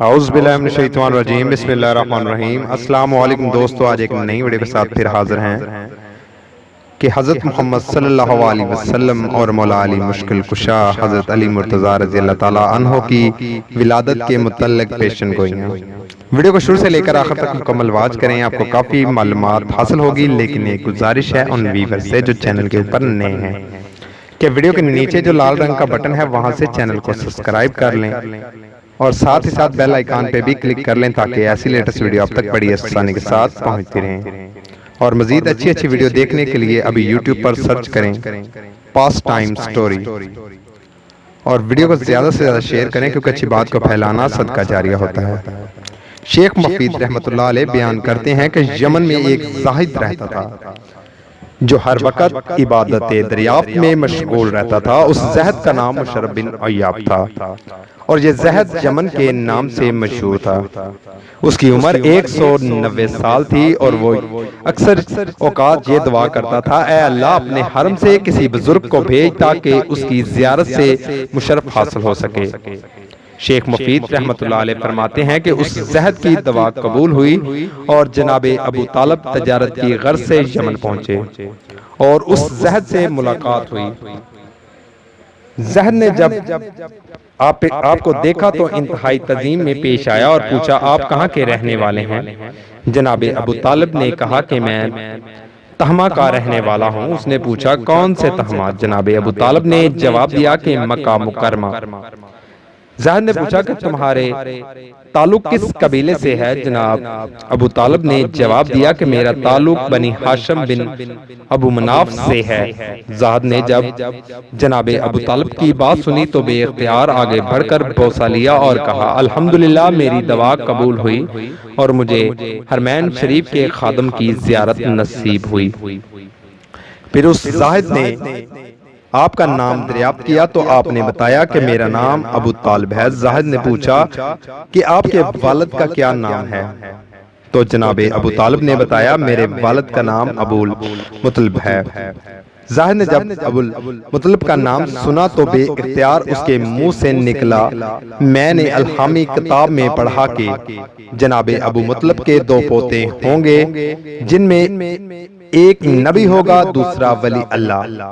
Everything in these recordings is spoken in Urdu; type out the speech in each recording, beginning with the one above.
اعوذ باللہ من الشیطان الرجیم، بسم اللہ الرحمن الرحیم۔ السلام علیکم دوستو، آج ایک نئی ویڈیو کے ساتھ پھر حاضر ہیں کہ حضرت محمد صلی اللہ علیہ وسلم اور مولا علی مشکل کشا حضرت علی مرتضیٰ رضی اللہ تعالیٰ عنہ کی ولادت کے متعلق پیشن گوئیاں۔ ویڈیو کو شروع سے لے کر آخر تک مکمل واچ کریں، آپ کو کافی معلومات حاصل ہوگی، لیکن ایک گزارش ہے ان ویور سے جو چینل کے اوپر نئے ہیں کہ ویڈیو کے نیچے جو لال رنگ کا بٹن ہے وہاں سے چینل کو سبسکرائب کر لیں اور ساتھ ہی ساتھ بیل آئیکن پہ بھی کلک کر لیں تاکہ ایسی لیٹسٹ ویڈیو آپ تک بڑی آسانی کے ساتھ پہنچتی رہیں۔ اور مزید اچھی ویڈیو دیکھنے کے لیے ابھی یوٹیوب پر سرچ کریں پاس ٹائم سٹوری، اور ویڈیو کو زیادہ سے زیادہ شیئر کریں کیونکہ اچھی بات کو پھیلانا صدقہ جاریہ ہوتا ہے۔ شیخ مفید رحمت اللہ علیہ بیان کرتے ہیں کہ یمن میں ایک زاہد رہتا تھا جو ہر وقت عبادت دریافت میں مشغول رہتا تھا۔ اس زاہد کا نام مشرف بن عیاب تھا اور یہ زاہد یمن کے نام سے مشہور تھا۔ اس کی عمر 190 سال تھی اور وہ اکثر اوقات یہ دعا کرتا تھا، اے اللہ اپنے حرم سے کسی بزرگ کو بھیج تاکہ اس کی زیارت سے مشرف حاصل ہو سکے۔ شیخ مفید رحمت اللہ علیہ فرماتے ہیں کہ اس زاہد کی دعا قبول ہوئی اور جناب ابو طالب تجارت کی غرض سے یمن پہنچے اور اس زاہد سے ملاقات ہوئی۔ زاہد نے جب آپ کو دیکھا تو انتہائی تعظیم میں پیش آیا اور پوچھا، آپ کہاں کے رہنے والے ہیں؟ جناب ابو طالب نے کہا کہ میں تہمہ کا رہنے والا ہوں۔ اس نے پوچھا، کون سے تہمہ؟ جناب ابو طالب نے جواب دیا کہ مکہ مکرمہ۔ زاہد نے پوچھا کہ تمہارے تعلق کس قبیلے سے ہے؟ جناب ابو طالب نے جواب دیا کہ میرا تعلق بنی ہاشم بن ابو مناف سے ہے۔ زاہد نے جب جناب ابو طالب کی بات سنی تو بے اختیار آگے بڑھ کر بوسہ لیا اور کہا، الحمدللہ میری دعا قبول ہوئی اور مجھے حرمین شریف کے خادم کی زیارت نصیب ہوئی۔ پھر اس زاہد نے آپ کا نام دریافت کیا تو آپ نے بتایا کہ میرا نام ابو طالب ہے۔ زاہد نے پوچھا کہ آپ کے والد کا کیا نام ہے؟ تو جناب ابو طالب نے بتایا، میرے والد کا نام ابو مطلب ہے۔ زاہد نے جب ابو مطلب کا نام سنا تو بے اختیار اس کے منہ سے نکلا، میں نے الہامی کتاب میں پڑھا کہ جناب ابو مطلب کے دو پوتے ہوں گے جن میں ایک نبی ہوگا دوسرا ولی اللہ،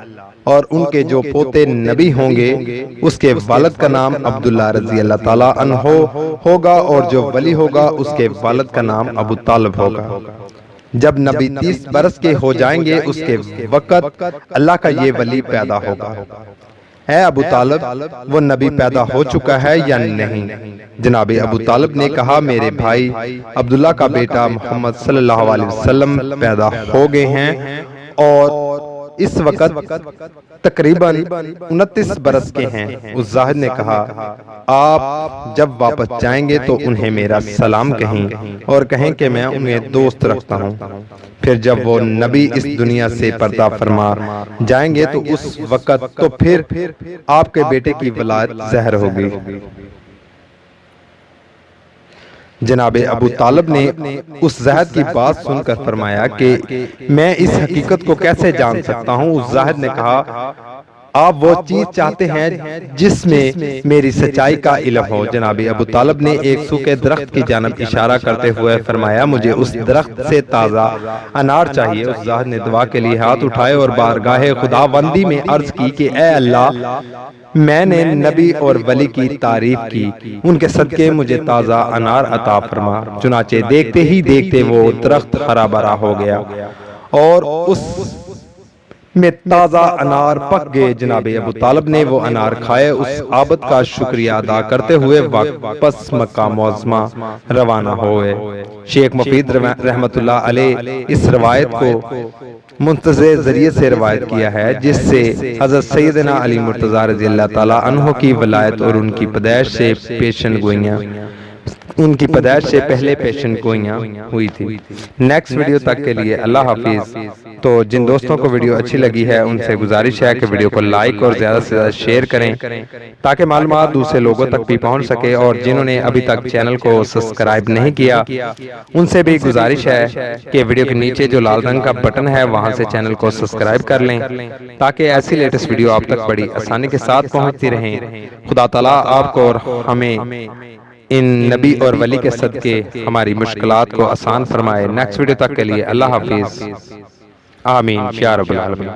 اور ان کے جو پوتے نبی ہوں گے اس کے والد کا نام عبداللہ رضی اللہ تعالیٰ عنہ ہوگا اور جو ولی ہوگا اس کے والد کا نام ابو طالب ہوگا۔ جب نبی 30 برس کے ہو جائیں گے اس کے وقت اللہ کا یہ ولی پیدا ہوگا۔ اے ابو طالب، وہ نبی پیدا ہو چکا ہے یا نہیں؟ جناب ابو طالب نے کہا، میرے بھائی عبداللہ کا بیٹا محمد صلی اللہ علیہ وسلم پیدا ہو گئے ہیں اور اس وقت تقریباً 29 برس کے ہیں۔ اس زاہد نے کہا، آپ جب واپس جائیں گے تو انہیں میرا سلام کہیں اور کہیں کہ میں انہیں دوست رکھتا ہوں۔ پھر جب وہ نبی اس دنیا سے پردہ فرما جائیں گے تو اس وقت تو پھر آپ کے بیٹے کی ولادت ظاہر ہوگی۔ جناب ابو طالب نے اس زاہد کی بات سن کر فرمایا کہ میں اس حقیقت کو کیسے جان سکتا ہوں؟ اس زاہد نے کہا، آپ وہ چیز چاہتے ہیں جس میں میری سچائی کا علم ہو۔ جناب ابو طالب نے ایک سوکھے درخت کی جانب اشارہ کرتے ہوئے فرمایا، مجھے اس درخت سے تازہ انار چاہیے۔ اس زاہد نے دعا کے لیے ہاتھ اٹھائے اور بارگاہ خداوندی میں عرض کی کہ اے اللہ، میں نے نبی اور ولی کی تعریف کی، ان کے صدقے مجھے تازہ انار عطا فرما۔ چنانچہ دیکھتے ہی دیکھتے وہ درخت ہرا بھرا ہو گیا اور اس میں تازہ انار پک گئے۔ جناب ابو طالب نے وہ انار کھائے۔ اس عابد کا شکریہ ادا کرتے ہوئے واپس مکہ معظمہ روانہ ہوئے۔ شیخ مفید رحمت اللہ علیہ اس روایت کو منتظر ذریعے سے روایت کیا ہے جس سے حضرت سیدنا علی مرتضیٰ رضی اللہ تعالیٰ عنہ کی ولایت اور ان کی پیدائش سے پہلے پیشن گوئیاں ہوئی تھی۔ نیکسٹ ویڈیو تک کے لیے اللہ حافظ۔ تو جن دوستوں کو ویڈیو اچھی لگی ہے ان سے گزارش ہے کہ ویڈیو کو لائک اور زیادہ سے زیادہ شیئر کریں تاکہ معلومات دوسرے لوگوں تک بھی پہنچ سکے، اور جنہوں نے ابھی تک چینل کو سبسکرائب نہیں کیا ان سے بھی گزارش ہے کہ ویڈیو کے نیچے جو لال رنگ کا بٹن ہے وہاں سے چینل کو سبسکرائب کر لیں تاکہ ایسی لیٹسٹ ویڈیو آپ تک بڑی آسانی کے ساتھ پہنچتی رہیں۔ خدا تعالیٰ آپ کو اور ہمیں ان نبی اور ولی کے صدقے ہماری مشکلات کو آسان فرمائے۔ نیکسٹ ویڈیو تک کے لیے اللہ حافظ، آمین یا رب العالمین۔